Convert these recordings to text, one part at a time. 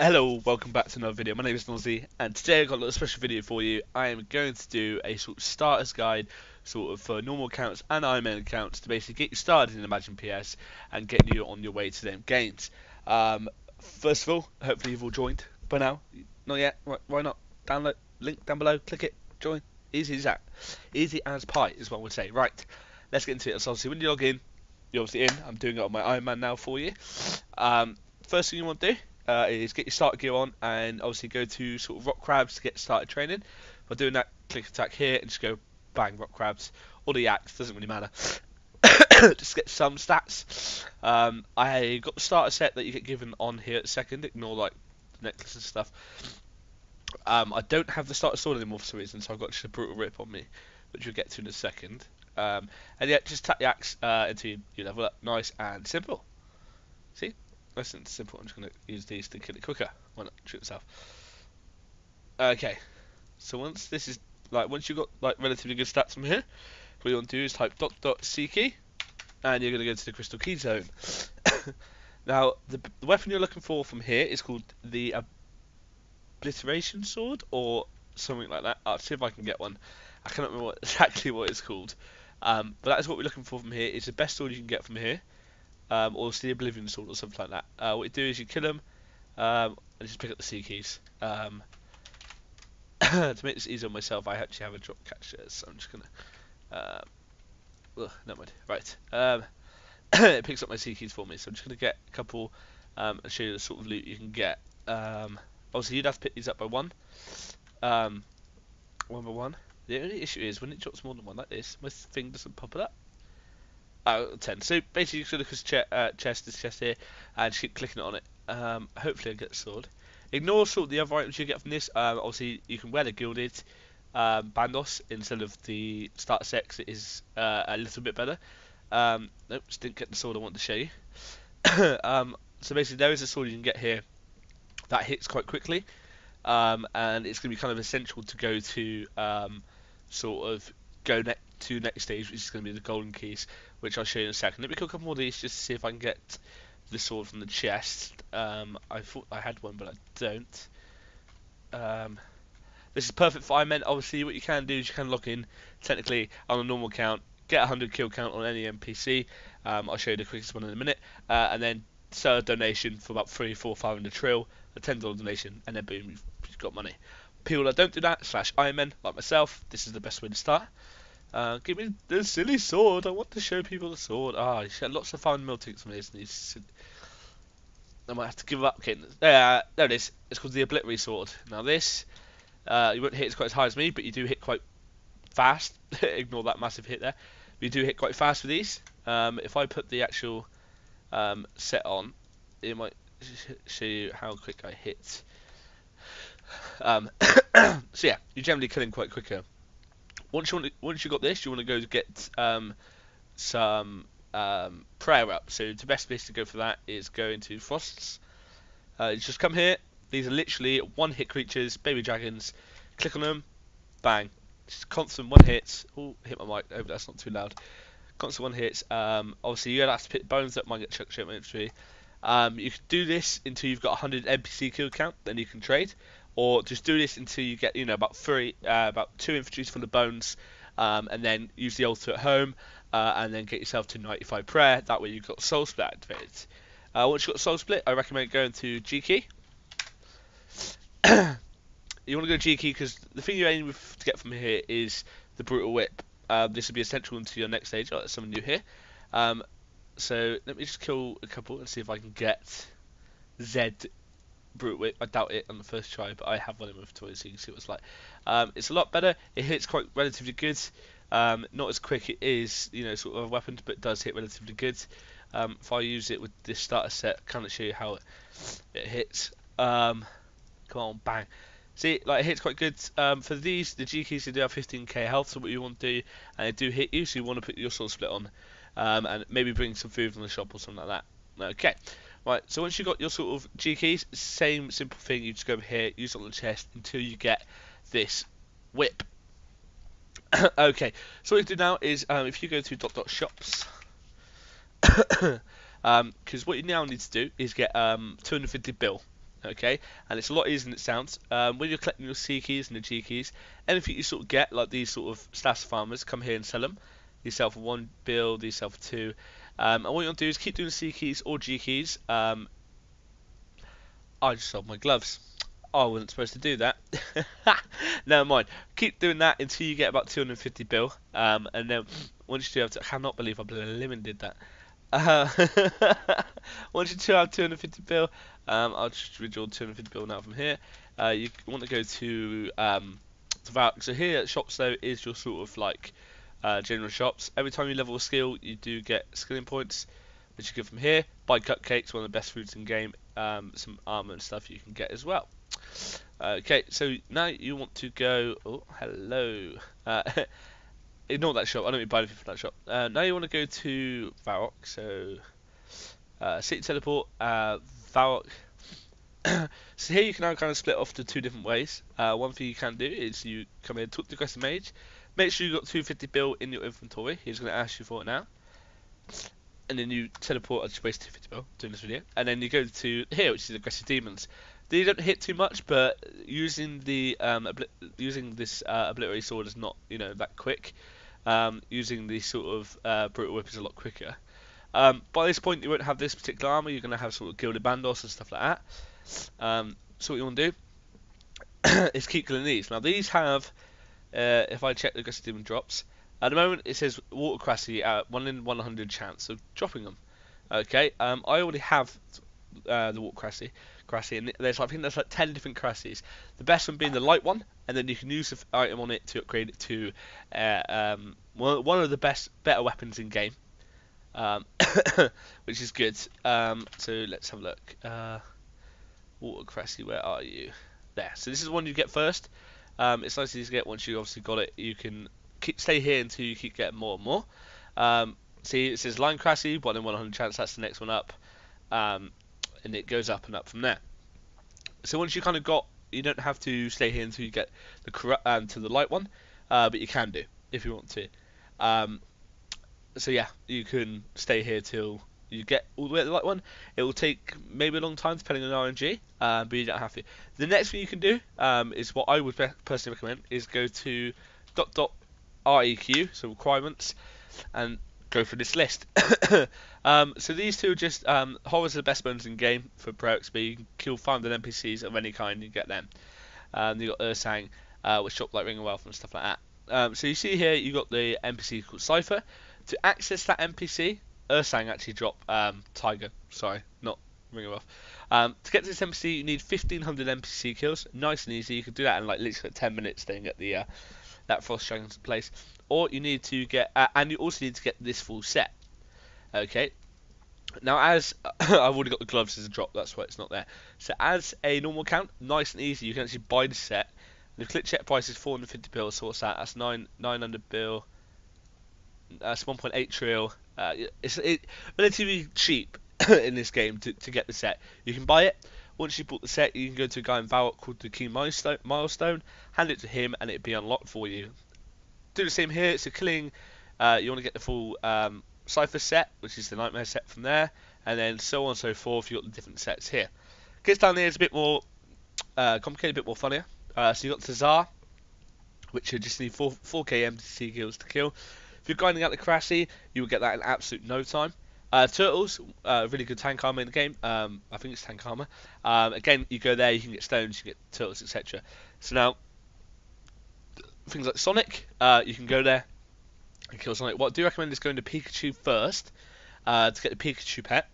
Hello, welcome back to another video. My name is Nozzy, and today I've got a little special video for you. I am going to do a sort of starter's guide, sort of for normal accounts and Iron Man accounts, to basically get you started in Imagine PS and get you on your way to them games. First of all, hopefully you've all joined by now. Not yet? Why not? Download, link down below, click it, join. Easy as that. Easy as pie is what I would say. Right, let's get into it. So obviously when you log in, you're obviously in. I'm doing it on my Iron Man now for you. First thing you want to do is get your starter gear on and obviously go to sort of rock crabs to get started training. By doing that, click attack here and just go bang rock crabs or the axe, doesn't really matter. Just get some stats. I got the starter set that you get given on here at the second, ignore like the necklace and stuff. I don't have the starter sword anymore for some reason, so I've got just a brutal rip on me, which we'll get to in a second. And yeah, just tap the axe until you level up. Nice and simple. See? Nice and simple. I'm just going to use these to kill it quicker. Why not? Shoot yourself. Okay. So once this is, once you've got, relatively good stats from here, what you want to do is type .c key, and you're going to go to the crystal key zone. Now, the weapon you're looking for from here is called the obliteration sword, or something like that. I'll see if I can get one. I cannot remember exactly what it's called. But that is what we're looking for from here. It's the best sword you can get from here. Or it's the Oblivion Sword or something like that. What you do is you kill them and just pick up the C keys. To make this easier on myself, I actually have a drop catcher, so I'm just gonna. Never mind. Right. It picks up my C keys for me, so I'm just gonna get a couple and show you the sort of loot you can get. Obviously, you'd have to pick these up by one. One by one. The only issue is when it drops more than one like this, my thing doesn't pop it up. 10. So basically, you can look at this chest here, and just keep clicking on it. Hopefully, I get the sword. Ignore sort of the other items you get from this. Obviously, you can wear the gilded bandos instead of the starter set, 'cause it is a little bit better. Nope, just didn't get the sword I wanted to show you. So basically, there is a sword you can get here that hits quite quickly, and it's going to be kind of essential to go to to next stage, which is going to be the golden keys, which I'll show you in a second. Let me kill a couple more of these just to see if I can get the sword from the chest. I thought I had one, but I don't. This is perfect for Iron Man. Obviously, what you can do is you can log in, technically, on a normal count, get a 100 kill count on any NPC. I'll show you the quickest one in a minute. And then sell a donation for about 3, 4, 500 trill, a $10 donation, and then boom, you've got money. People that don't do that, /Iron Man, like myself, this is the best way to start. Give me the silly sword. I want to show people the sword. You should have lots of fun meal tickets from this. I might have to give up. Okay, there it is. It's called the Obliterary Sword. Now this, you won't hit quite as high as me, but you do hit quite fast. Ignore that massive hit there. But you do hit quite fast with these. If I put the actual set on, it might show you how quick I hit. So yeah, you're generally killing quite quicker. Once you got this, you want to go to get some prayer up. So the best place to go for that is go into Frosts. You just come here. These are literally one-hit creatures, baby dragons. Click on them, bang. Just constant one hits. Oh, hit my mic. I hope that's not too loud. Constant one hits. Obviously, you're gonna have to pick bones that might get chucked straight in my inventory. You can do this until you've got 100 NPC kill count, then you can trade. Or just do this until you get, about 2 infantries full of bones, and then use the altar at home, and then get yourself to 95 prayer. That way you've got soul split activated. Once you've got soul split, I recommend going to G key. You want to go G key because the thing you're aiming to get from here is the brutal whip. This will be essential into your next stage. Oh, there's someone new here. So let me just kill a couple and see if I can get Z brutal whip. I doubt it on the first try, but I have one in with toys, so you can see what it's like. It's a lot better. It hits quite relatively good. Not as quick it is, sort of a weapon, but it does hit relatively good. If I use it with this starter set, kind of show you how it hits. Come on, bang. See, it hits quite good. For these, the G keys, they do have 15k health, so what you want to do, and they do hit you, so you want to put your sword split on, and maybe bring some food from the shop or something like that. Okay. Right, so once you've got your sort of G keys, same simple thing, you just go over here, use it on the chest until you get this whip. Okay, so what you do now is, if you go to .shops, because what you now need to do is get 250 bill. Okay, and it's a lot easier than it sounds. When you're collecting your C keys and the G keys, anything you sort of get, like these sort of stash farmers, come here and sell them. These sell for 1 bill, these sell for 2. And what you want to do is keep doing C keys or G keys. I just sold my gloves. I wasn't supposed to do that. Never mind. Keep doing that until you get about 250 bill. And then once you do have I cannot believe I bloody did that. Uh, once you do have 250 bill, I'll just withdraw 250 bill now from here. You want to go to Valk. So here at shops though is your sort of like general shops. Every time you level a skill, you do get skilling points, which you get from here. Buy cupcakes, one of the best foods in game. Some armor and stuff you can get as well. Okay, so now you want to go. Oh, hello. Ignore that shop. I don't need to buy anything from that shop. Now you want to go to Varrock. So city teleport, Varrock. So here you can now kind of split off to 2 different ways. One thing you can do is you come here, talk to the aggressive mage. Make sure you've got 250 bill in your inventory. He's going to ask you for it now. And then you teleport. I just wasted 250 bill doing this video. And then you go to here, which is aggressive demons. They don't hit too much, but using the this obliterate sword is not that quick. Using the sort of brutal whip is a lot quicker. By this point, you won't have this particular armor. You're going to have sort of gilded bandos and stuff like that. So what you want to do is keep killing these. Now these have, if I check the aggressive demon drops, at the moment it says water crassie at 1 in 100 chance of dropping them. Okay, I already have the water crassie, and there's I think there's like 10 different crassies. The best one being the light one, and then you can use the item on it to upgrade it to one of the better weapons in game, which is good. So let's have a look. Water crassie, where are you? There. So this is the one you get first. It's nice to get. Once you obviously got it, you can stay here until you keep getting more and more. See, it says line crassie, 1 in 100 chance. That's the next one up. And it goes up and up from there. So once you kind of got, you don't have to stay here until you get the to the light one, but you can do if you want to. So yeah, you can stay here till you get all the way to the light one. It will take maybe a long time depending on RNG, but you don't have to. The next thing you can do is what I would personally recommend is go to .req, so requirements, and go for this list. So these two are just horrors are the best bones in game for pro XP. You can kill 500 NPCs of any kind, you get them. You got Ursang, which drop like Ring of Wealth and stuff like that. So you see here you got the NPC called Cypher. To access that NPC, Ursang actually drop Tiger. Sorry, not Ring of Wealth. To get to this NPC, you need 1500 NPC kills. Nice and easy. You can do that in like literally 10 minutes. Then get the that Frost Dragon's place. Or you need to get, and you also need to get this full set. Okay. Now, as I've already got the gloves as a drop, that's why it's not there. So, as a normal account, nice and easy, you can actually buy the set. And the click check price is 450 bill. So what's that? That's 900 bill. That's 1.8 trill. It's relatively cheap in this game to get the set. You can buy it. Once you bought the set, you can go to a guy in Valak called the Key Milestone, hand it to him, and it'll be unlocked for you. Do the same here. It's a killing. You want to get the full Cypher set, which is the Nightmare set from there, and then so on and so forth. You've got the different sets here. Gets down there, it's a bit more complicated, a bit more funnier. So you've got Tazar, which you just need 4k MTC kills to kill. If you're grinding out the Crashy, you will get that in absolute no time. Turtles, really good tank armor in the game. I think it's tank armor. Again, you go there, you can get stones, you can get turtles, etc. So now, things like Sonic, you can go there and kill Sonic. What I do recommend is going to Pikachu first to get the Pikachu pet,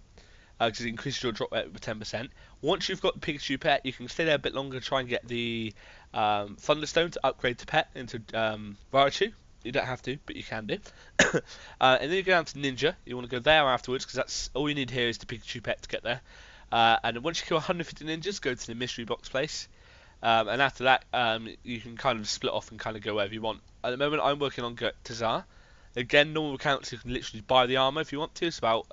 because it increases your drop rate with 10%. Once you've got the Pikachu pet, you can stay there a bit longer, try and get the Thunderstone to upgrade the pet into Raichu. You don't have to, but you can do. And then you go down to Ninja. You want to go there afterwards, because that's all you need here is the Pikachu pet to get there. And then once you kill 150 ninjas, go to the mystery box place. And after that, you can kind of split off and kind of go wherever you want. At the moment, I'm working on Tazar. Again, normal accounts, you can literally buy the armor if you want to. It's about,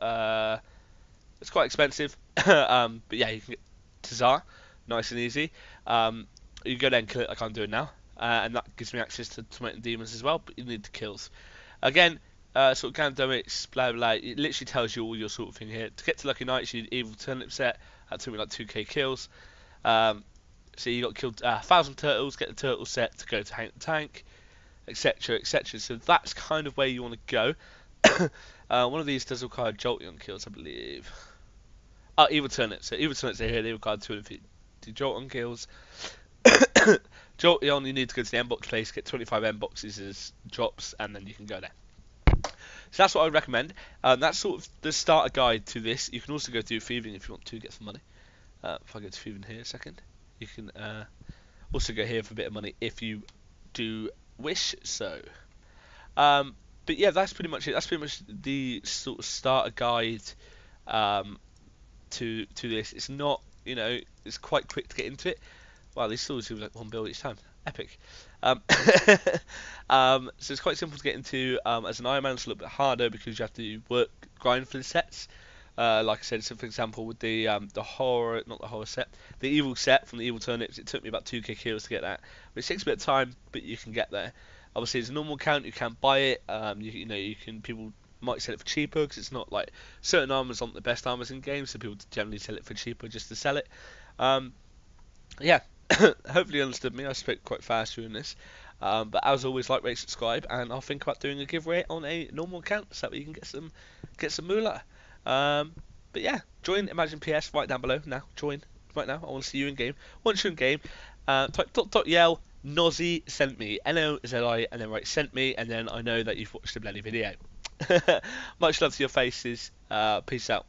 it's quite expensive. But yeah, you can get Tazar, nice and easy. You go there and kill it like I'm doing now. And that gives me access to tormenting demons as well, but you need the kills. Again, sort of Gandamics, blah blah, it literally tells you all your sort of thing here. To get to Lucky Knights, you need Evil Turnip set, that took me like 2k kills. So you got killed 1,000 turtles, get the turtle set to go to Hank the Tank, etc., etc. So that's kind of where you want to go. One of these does require Jolteon kills, I believe. Oh, Evil Turnips. So Evil Turnips are here, they require 250 Jolteon kills. Jolteon, you need to go to the M-Box place, get 25 M-Boxes as drops, and then you can go there. So that's what I would recommend. That's sort of the starter guide to this. You can also go through thieving if you want to get some money. If I go to thieving here a second, you can also go here for a bit of money if you do wish so. But yeah, that's pretty much it. That's pretty much the sort of starter guide to this. It's not, it's quite quick to get into it. Wow, these swords do like 1 bill each time. Epic. So it's quite simple to get into. As an Iron Man, it's a little bit harder because you have to grind for the sets. Like I said, so for example, with the horror, not the horror set, the evil set from the Evil Turnips, it took me about 2k kills to get that. But it takes a bit of time, but you can get there. Obviously, it's a normal count. You can't buy it. You can. People might sell it for cheaper because it's not like certain armors aren't the best armors in games, so people generally sell it for cheaper just to sell it. Yeah. Hopefully you understood me. I spoke quite fast during this. But as always, like, rate, subscribe, and I'll think about doing a giveaway on a normal account so that you can get some moolah. But yeah, join Imagine PS right down below now. Join right now. I want to see you in game. Once you're in game, type .yell Nozzy sent me, NOZI, and then write sent me, and then I know that you've watched the bloody video. Much love to your faces. Peace out.